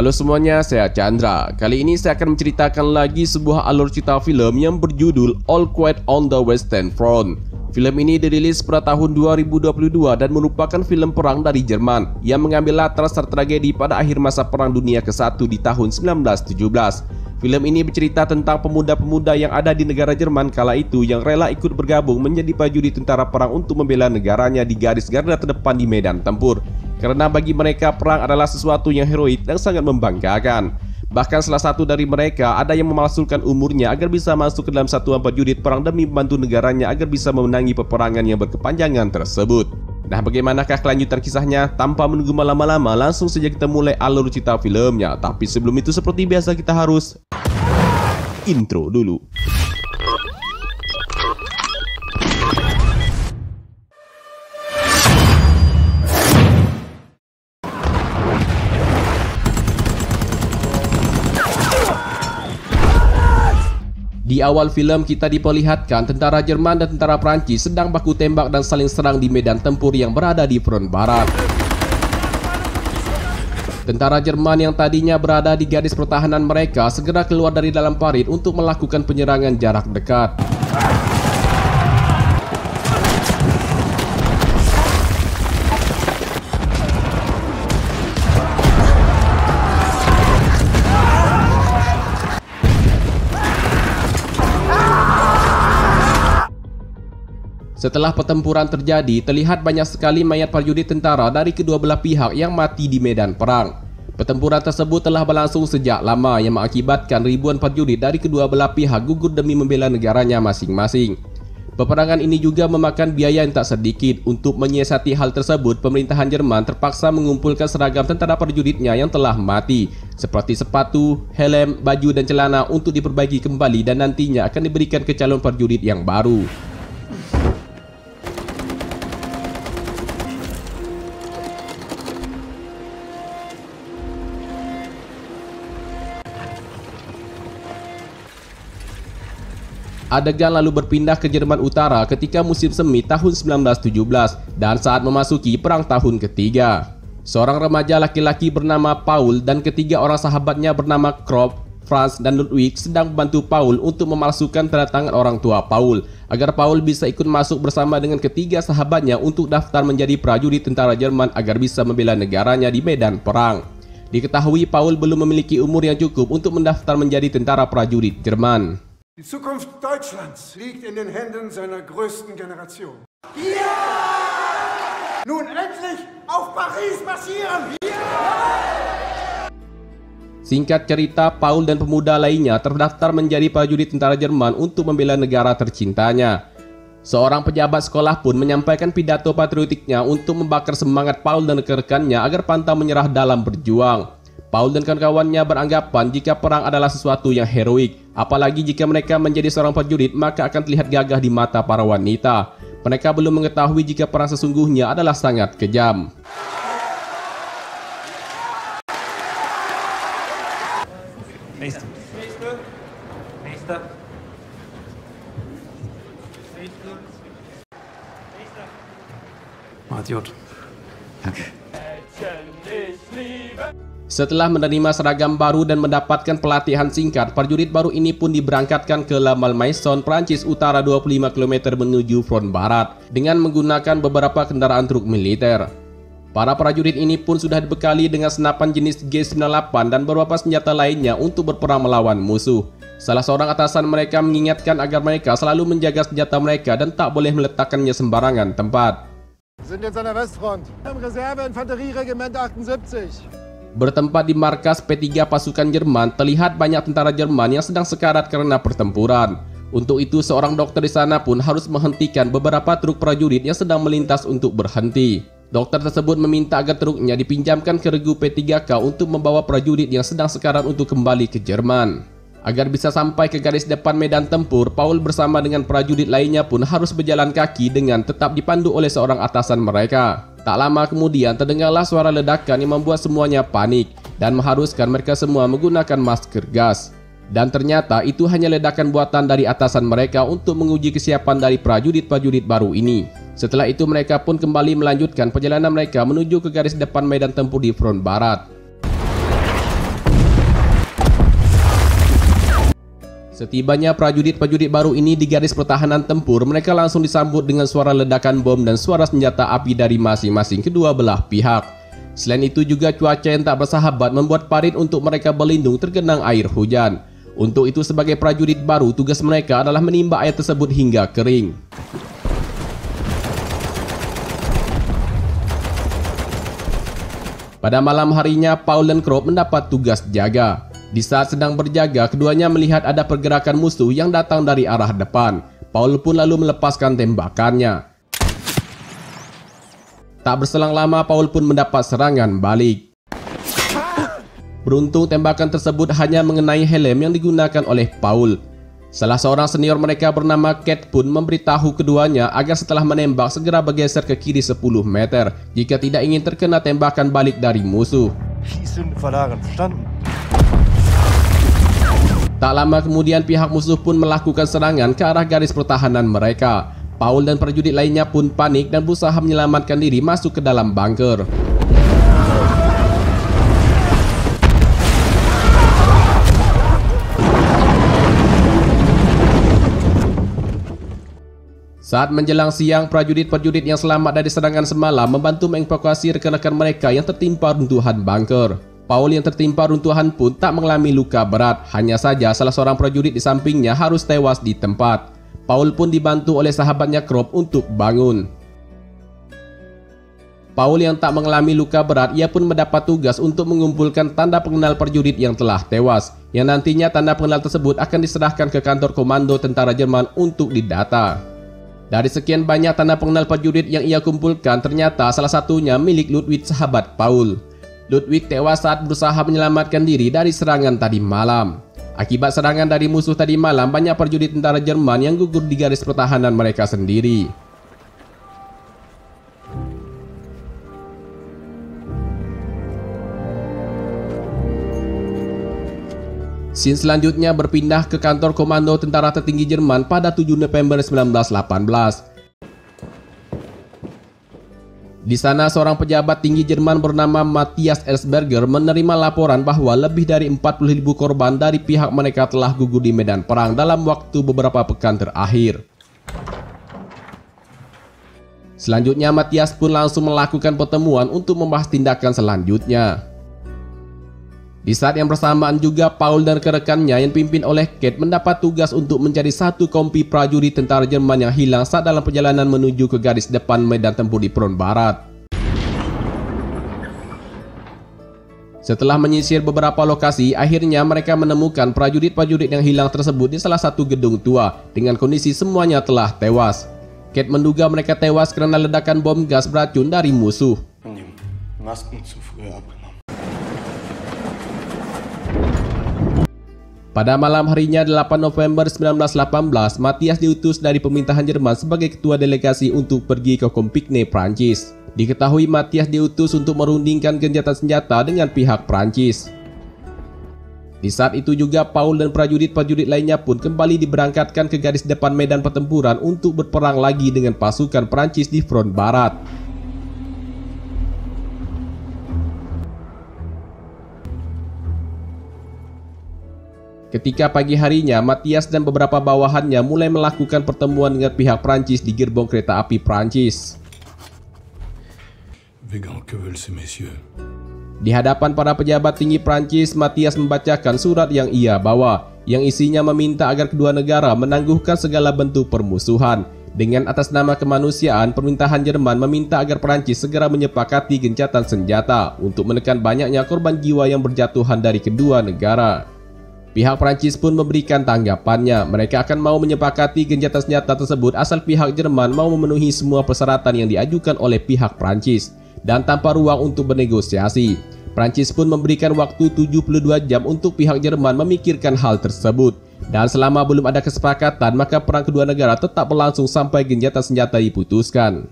Halo semuanya, saya Chandra. Kali ini saya akan menceritakan lagi sebuah alur cerita film yang berjudul All Quiet on the Western Front. Film ini dirilis pada tahun 2022 dan merupakan film perang dari Jerman yang mengambil latar tragedi pada akhir masa Perang Dunia ke-1 di tahun 1917. Film ini bercerita tentang pemuda-pemuda yang ada di negara Jerman kala itu yang rela ikut bergabung menjadi prajurit tentara perang untuk membela negaranya di garis garda terdepan di medan tempur. Karena bagi mereka perang adalah sesuatu yang heroik dan sangat membanggakan. Bahkan salah satu dari mereka ada yang memalsukan umurnya agar bisa masuk ke dalam satuan prajurit perang demi membantu negaranya agar bisa memenangi peperangan yang berkepanjangan tersebut. Nah, bagaimanakah kelanjutan kisahnya? Tanpa menunggu lama-lama, langsung saja kita mulai alur cerita filmnya. Tapi sebelum itu seperti biasa kita harus intro dulu. Di awal film kita diperlihatkan tentara Jerman dan tentara Prancis sedang baku tembak dan saling serang di medan tempur yang berada di front barat. Tentara Jerman yang tadinya berada di garis pertahanan mereka segera keluar dari dalam parit untuk melakukan penyerangan jarak dekat. Setelah pertempuran terjadi, terlihat banyak sekali mayat prajurit tentara dari kedua belah pihak yang mati di medan perang. Pertempuran tersebut telah berlangsung sejak lama yang mengakibatkan ribuan prajurit dari kedua belah pihak gugur demi membela negaranya masing-masing. Peperangan ini juga memakan biaya yang tak sedikit. Untuk menyiasati hal tersebut, pemerintahan Jerman terpaksa mengumpulkan seragam tentara prajuritnya yang telah mati, seperti sepatu, helm, baju dan celana untuk diperbaiki kembali dan nantinya akan diberikan ke calon prajurit yang baru. Adegan lalu berpindah ke Jerman Utara ketika musim semi tahun 1917 dan saat memasuki perang tahun ketiga. Seorang remaja laki-laki bernama Paul dan ketiga orang sahabatnya bernama Kropf, Franz, dan Ludwig sedang membantu Paul untuk memalsukan tanda tangan orang tua Paul agar Paul bisa ikut masuk bersama dengan ketiga sahabatnya untuk daftar menjadi prajurit tentara Jerman agar bisa membela negaranya di medan perang. Diketahui Paul belum memiliki umur yang cukup untuk mendaftar menjadi tentara prajurit Jerman. Die Zukunft Deutschlands liegt in den Händen seiner größten Generation. Ja! Nun endlich auf Paris marschieren! Ja! Singkat cerita, Paul dan pemuda lainnya terdaftar menjadi prajurit tentara Jerman untuk membela negara tercintanya. Seorang pejabat sekolah pun menyampaikan pidato patriotiknya untuk membakar semangat Paul dan rekan-rekannya agar pantang menyerah dalam berjuang. Paul dan kawan-kawannya beranggapan jika perang adalah sesuatu yang heroik, apalagi jika mereka menjadi seorang prajurit maka akan terlihat gagah di mata para wanita. Mereka belum mengetahui jika perang sesungguhnya adalah sangat kejam. Setelah menerima seragam baru dan mendapatkan pelatihan singkat, prajurit baru ini pun diberangkatkan ke La Malmaison, Prancis Utara 25 km menuju front barat dengan menggunakan beberapa kendaraan truk militer. Para prajurit ini pun sudah dibekali dengan senapan jenis G98 dan beberapa senjata lainnya untuk berperang melawan musuh. Salah seorang atasan mereka mengingatkan agar mereka selalu menjaga senjata mereka dan tak boleh meletakkannya sembarangan tempat. Wir sind jetzt an der Westfront. Im Reserve-Infanterieregiment 78. Bertempat di markas P3 pasukan Jerman, terlihat banyak tentara Jerman yang sedang sekarat karena pertempuran. Untuk itu, seorang dokter di sana pun harus menghentikan beberapa truk prajurit yang sedang melintas untuk berhenti. Dokter tersebut meminta agar truknya dipinjamkan ke regu P3K untuk membawa prajurit yang sedang sekarat untuk kembali ke Jerman. Agar bisa sampai ke garis depan medan tempur, Paul bersama dengan prajurit lainnya pun harus berjalan kaki dengan tetap dipandu oleh seorang atasan mereka. Tak lama kemudian terdengarlah suara ledakan yang membuat semuanya panik dan mengharuskan mereka semua menggunakan masker gas. Dan ternyata itu hanya ledakan buatan dari atasan mereka untuk menguji kesiapan dari prajurit-prajurit baru ini. Setelah itu mereka pun kembali melanjutkan perjalanan mereka menuju ke garis depan medan tempur di front barat. Setibanya prajurit-prajurit baru ini di garis pertahanan tempur, mereka langsung disambut dengan suara ledakan bom dan suara senjata api dari masing-masing kedua belah pihak. Selain itu juga cuaca yang tak bersahabat membuat parit untuk mereka berlindung tergenang air hujan. Untuk itu sebagai prajurit baru, tugas mereka adalah menimba air tersebut hingga kering. Pada malam harinya, Paul dan Krupp mendapat tugas jaga. Di saat sedang berjaga, keduanya melihat ada pergerakan musuh yang datang dari arah depan. Paul pun lalu melepaskan tembakannya. Tak berselang lama, Paul pun mendapat serangan balik. Beruntung tembakan tersebut hanya mengenai helm yang digunakan oleh Paul. Salah seorang senior mereka bernama Cat pun memberitahu keduanya agar setelah menembak segera bergeser ke kiri 10 meter jika tidak ingin terkena tembakan balik dari musuh. Tak lama kemudian pihak musuh pun melakukan serangan ke arah garis pertahanan mereka. Paul dan prajurit lainnya pun panik dan berusaha menyelamatkan diri masuk ke dalam bunker. Saat menjelang siang, prajurit-prajurit yang selamat dari serangan semalam membantu mengevakuasi rekan-rekan mereka yang tertimpa runtuhan bunker. Paul yang tertimpa runtuhan pun tak mengalami luka berat, hanya saja salah seorang prajurit di sampingnya harus tewas di tempat. Paul pun dibantu oleh sahabatnya Krupp untuk bangun. Paul yang tak mengalami luka berat, ia pun mendapat tugas untuk mengumpulkan tanda pengenal prajurit yang telah tewas, yang nantinya tanda pengenal tersebut akan diserahkan ke kantor komando tentara Jerman untuk didata. Dari sekian banyak tanda pengenal prajurit yang ia kumpulkan, ternyata salah satunya milik Ludwig, sahabat Paul. Ludwig tewas saat berusaha menyelamatkan diri dari serangan tadi malam. Akibat serangan dari musuh tadi malam, banyak prajurit tentara Jerman yang gugur di garis pertahanan mereka sendiri. Scene selanjutnya berpindah ke kantor komando tentara tertinggi Jerman pada 7 November 1918. Di sana seorang pejabat tinggi Jerman bernama Matthias Ellsberger menerima laporan bahwa lebih dari 40.000 korban dari pihak mereka telah gugur di medan perang dalam waktu beberapa pekan terakhir. Selanjutnya Matthias pun langsung melakukan pertemuan untuk membahas tindakan selanjutnya. Di saat yang bersamaan juga Paul dan rekan-rekannya yang dipimpin oleh Cat mendapat tugas untuk mencari satu kompi prajurit tentara Jerman yang hilang saat dalam perjalanan menuju ke garis depan medan tempur di front barat. Setelah menyisir beberapa lokasi, akhirnya mereka menemukan prajurit-prajurit yang hilang tersebut di salah satu gedung tua dengan kondisi semuanya telah tewas. Cat menduga mereka tewas karena ledakan bom gas beracun dari musuh. Pada malam harinya 8 November 1918, Matthias diutus dari pemerintahan Jerman sebagai ketua delegasi untuk pergi ke Compiègne, Prancis. Diketahui Matthias diutus untuk merundingkan gencatan senjata dengan pihak Prancis. Di saat itu juga Paul dan prajurit-prajurit lainnya pun kembali diberangkatkan ke garis depan medan pertempuran untuk berperang lagi dengan pasukan Prancis di front barat. Ketika pagi harinya, Matthias dan beberapa bawahannya mulai melakukan pertemuan dengan pihak Prancis di gerbong kereta api Prancis. Di hadapan para pejabat tinggi Prancis, Matthias membacakan surat yang ia bawa, yang isinya meminta agar kedua negara menangguhkan segala bentuk permusuhan. Dengan atas nama kemanusiaan, pemerintahan Jerman meminta agar Prancis segera menyepakati gencatan senjata untuk menekan banyaknya korban jiwa yang berjatuhan dari kedua negara. Pihak Prancis pun memberikan tanggapannya. Mereka akan mau menyepakati gencatan senjata tersebut asal pihak Jerman mau memenuhi semua persyaratan yang diajukan oleh pihak Prancis dan tanpa ruang untuk bernegosiasi. Prancis pun memberikan waktu 72 jam untuk pihak Jerman memikirkan hal tersebut. Dan selama belum ada kesepakatan, maka perang kedua negara tetap berlangsung sampai gencatan senjata diputuskan.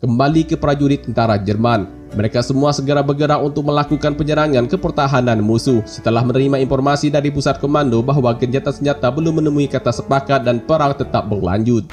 Kembali ke prajurit tentara Jerman. Mereka semua segera bergerak untuk melakukan penyerangan ke pertahanan musuh setelah menerima informasi dari pusat komando bahwa gencatan senjata belum menemui kata sepakat dan perang tetap berlanjut.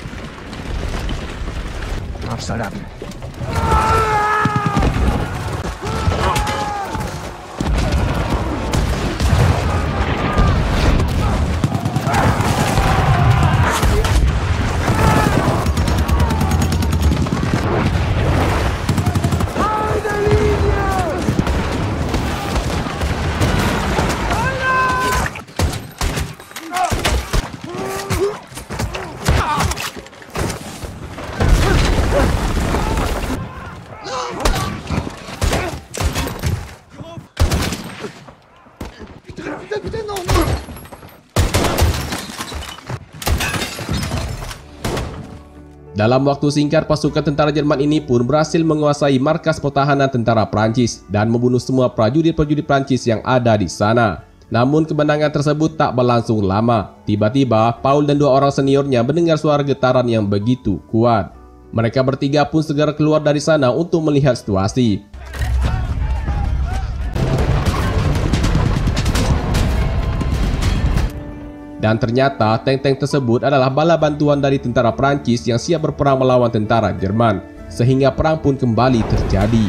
Dalam waktu singkat, pasukan tentara Jerman ini pun berhasil menguasai markas pertahanan tentara Prancis dan membunuh semua prajurit-prajurit Prancis yang ada di sana. Namun kemenangan tersebut tak berlangsung lama. Tiba-tiba, Paul dan dua orang seniornya mendengar suara getaran yang begitu kuat. Mereka bertiga pun segera keluar dari sana untuk melihat situasi. Dan ternyata tank-tank tersebut adalah bala bantuan dari tentara Prancis yang siap berperang melawan tentara Jerman, sehingga perang pun kembali terjadi.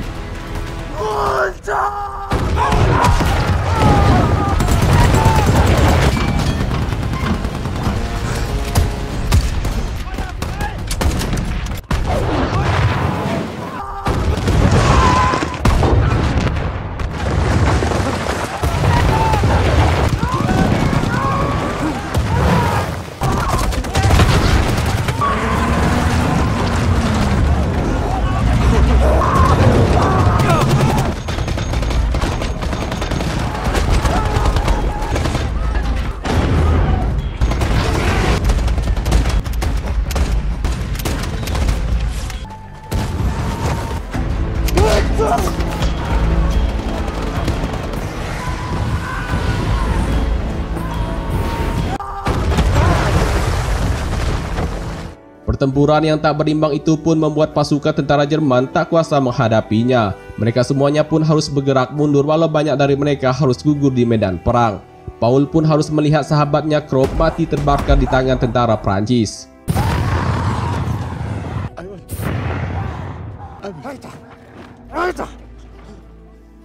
Pertempuran yang tak berimbang itu pun membuat pasukan tentara Jerman tak kuasa menghadapinya. Mereka semuanya pun harus bergerak mundur walau banyak dari mereka harus gugur di medan perang. Paul pun harus melihat sahabatnya Krupp mati terbakar di tangan tentara Prancis.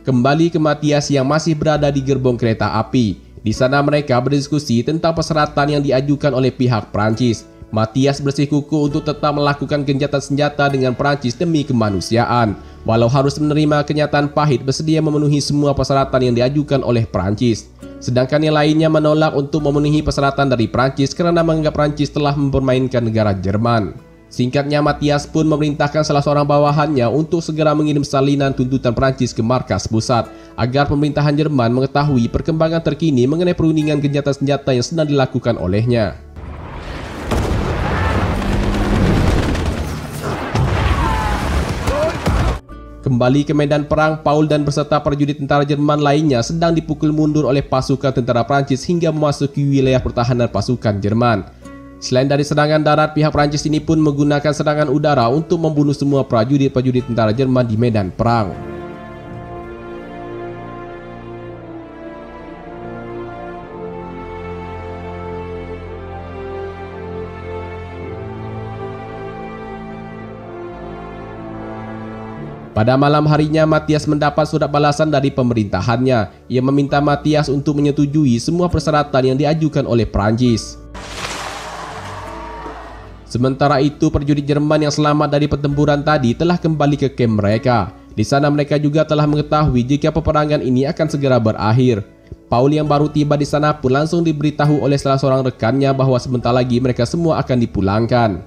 Kembali ke Matthias yang masih berada di gerbong kereta api. Di sana mereka berdiskusi tentang persyaratan yang diajukan oleh pihak Prancis. Matthias bersikukuh untuk tetap melakukan gencatan senjata dengan Prancis demi kemanusiaan. Walau harus menerima kenyataan pahit, bersedia memenuhi semua persyaratan yang diajukan oleh Prancis. Sedangkan yang lainnya menolak untuk memenuhi persyaratan dari Prancis karena menganggap Prancis telah mempermainkan negara Jerman. Singkatnya, Matthias pun memerintahkan salah seorang bawahannya untuk segera mengirim salinan tuntutan Prancis ke markas pusat agar pemerintahan Jerman mengetahui perkembangan terkini mengenai perundingan gencatan senjata yang sedang dilakukan olehnya. Kembali ke medan perang, Paul dan beserta prajurit tentara Jerman lainnya sedang dipukul mundur oleh pasukan tentara Prancis hingga memasuki wilayah pertahanan pasukan Jerman. Selain dari serangan darat, pihak Prancis ini pun menggunakan serangan udara untuk membunuh semua prajurit-prajurit tentara Jerman di medan perang. Pada malam harinya, Matthias mendapat surat balasan dari pemerintahannya. Ia meminta Matthias untuk menyetujui semua persyaratan yang diajukan oleh Prancis. Sementara itu, prajurit Jerman yang selamat dari pertempuran tadi telah kembali ke kamp mereka. Di sana mereka juga telah mengetahui jika peperangan ini akan segera berakhir. Paul yang baru tiba di sana pun langsung diberitahu oleh salah seorang rekannya bahwa sebentar lagi mereka semua akan dipulangkan.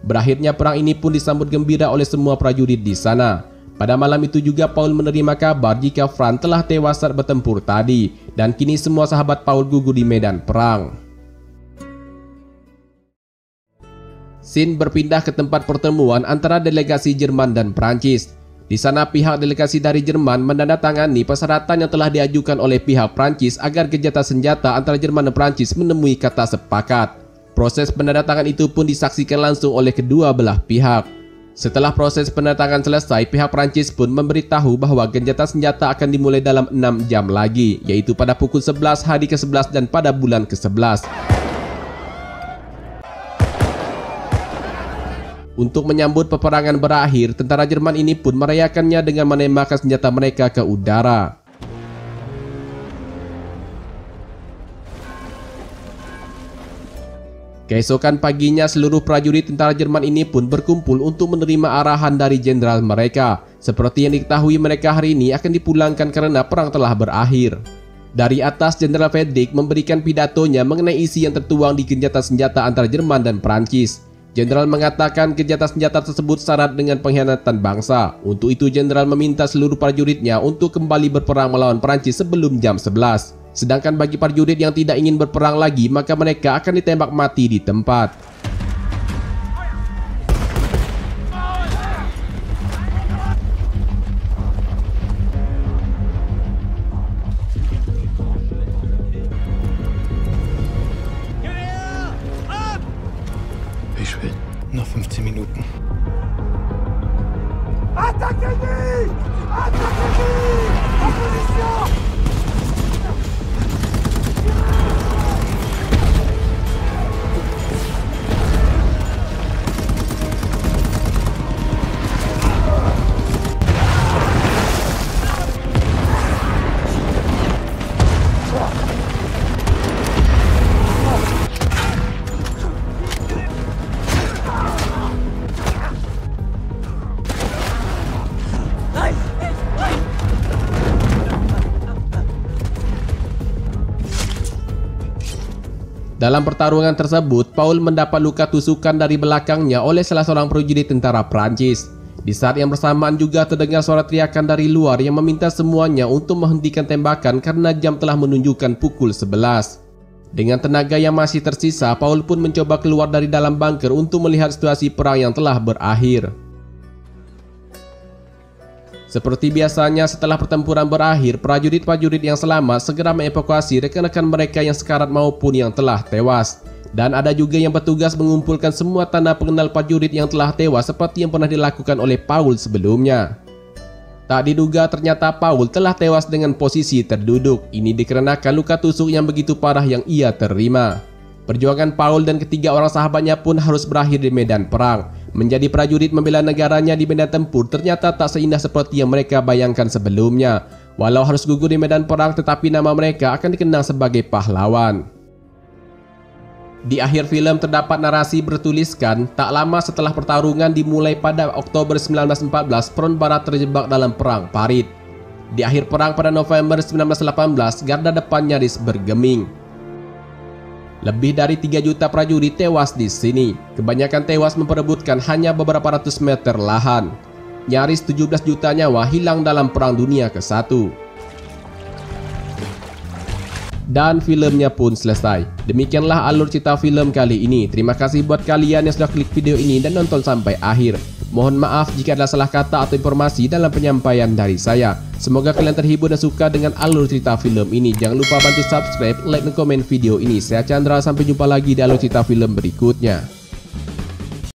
Berakhirnya perang ini pun disambut gembira oleh semua prajurit di sana. Pada malam itu juga Paul menerima kabar jika Franz telah tewas saat bertempur tadi, dan kini semua sahabat Paul gugur di medan perang. Scene berpindah ke tempat pertemuan antara delegasi Jerman dan Prancis. Di sana pihak delegasi dari Jerman menandatangani persyaratan yang telah diajukan oleh pihak Prancis agar gencatan senjata antara Jerman dan Prancis menemui kata sepakat. Proses penandatangan itu pun disaksikan langsung oleh kedua belah pihak. Setelah proses penandatangan selesai, pihak Prancis pun memberitahu bahwa gencatan senjata akan dimulai dalam 6 jam lagi, yaitu pada pukul 11 hari ke-11 dan pada bulan ke-11. Untuk menyambut peperangan berakhir, tentara Jerman ini pun merayakannya dengan menembakkan senjata mereka ke udara. Keesokan paginya, seluruh prajurit tentara Jerman ini pun berkumpul untuk menerima arahan dari jenderal mereka. Seperti yang diketahui, mereka hari ini akan dipulangkan karena perang telah berakhir. Dari atas, Jenderal Friedrich memberikan pidatonya mengenai isi yang tertuang di gencatan senjata antara Jerman dan Prancis. Jenderal mengatakan gencatan senjata tersebut syarat dengan pengkhianatan bangsa. Untuk itu, Jenderal meminta seluruh prajuritnya untuk kembali berperang melawan Prancis sebelum jam 11. Sedangkan bagi prajurit yang tidak ingin berperang lagi, maka mereka akan ditembak mati di tempat. Noch 15 Minuten. Attaquez-les! Attaquez-les! En position! Dalam pertarungan tersebut, Paul mendapat luka tusukan dari belakangnya oleh salah seorang prajurit tentara Prancis. Di saat yang bersamaan juga terdengar suara teriakan dari luar yang meminta semuanya untuk menghentikan tembakan karena jam telah menunjukkan pukul 11. Dengan tenaga yang masih tersisa, Paul pun mencoba keluar dari dalam bunker untuk melihat situasi perang yang telah berakhir. Seperti biasanya, setelah pertempuran berakhir, prajurit-prajurit yang selamat segera mengevakuasi rekan-rekan mereka yang sekarat maupun yang telah tewas. Dan ada juga yang bertugas mengumpulkan semua tanda pengenal prajurit yang telah tewas seperti yang pernah dilakukan oleh Paul sebelumnya. Tak diduga ternyata Paul telah tewas dengan posisi terduduk. Ini dikarenakan luka tusuk yang begitu parah yang ia terima. Perjuangan Paul dan ketiga orang sahabatnya pun harus berakhir di medan perang. Menjadi prajurit membela negaranya di medan tempur ternyata tak seindah seperti yang mereka bayangkan sebelumnya. Walau harus gugur di medan perang, tetapi nama mereka akan dikenang sebagai pahlawan. Di akhir film terdapat narasi bertuliskan, tak lama setelah pertarungan dimulai pada Oktober 1914, front barat terjebak dalam perang parit. Di akhir perang pada November 1918, garda depan nyaris bergeming. Lebih dari 3 juta prajurit tewas di sini. Kebanyakan tewas memperebutkan hanya beberapa ratus meter lahan. Nyaris 17 juta nyawa hilang dalam Perang Dunia ke-1. Dan filmnya pun selesai. Demikianlah alur cerita film kali ini. Terima kasih buat kalian yang sudah klik video ini dan nonton sampai akhir. Mohon maaf jika ada salah kata atau informasi dalam penyampaian dari saya. Semoga kalian terhibur dan suka dengan alur cerita film ini. Jangan lupa bantu subscribe, like, dan komen video ini. Saya Chandra, sampai jumpa lagi di alur cerita film berikutnya.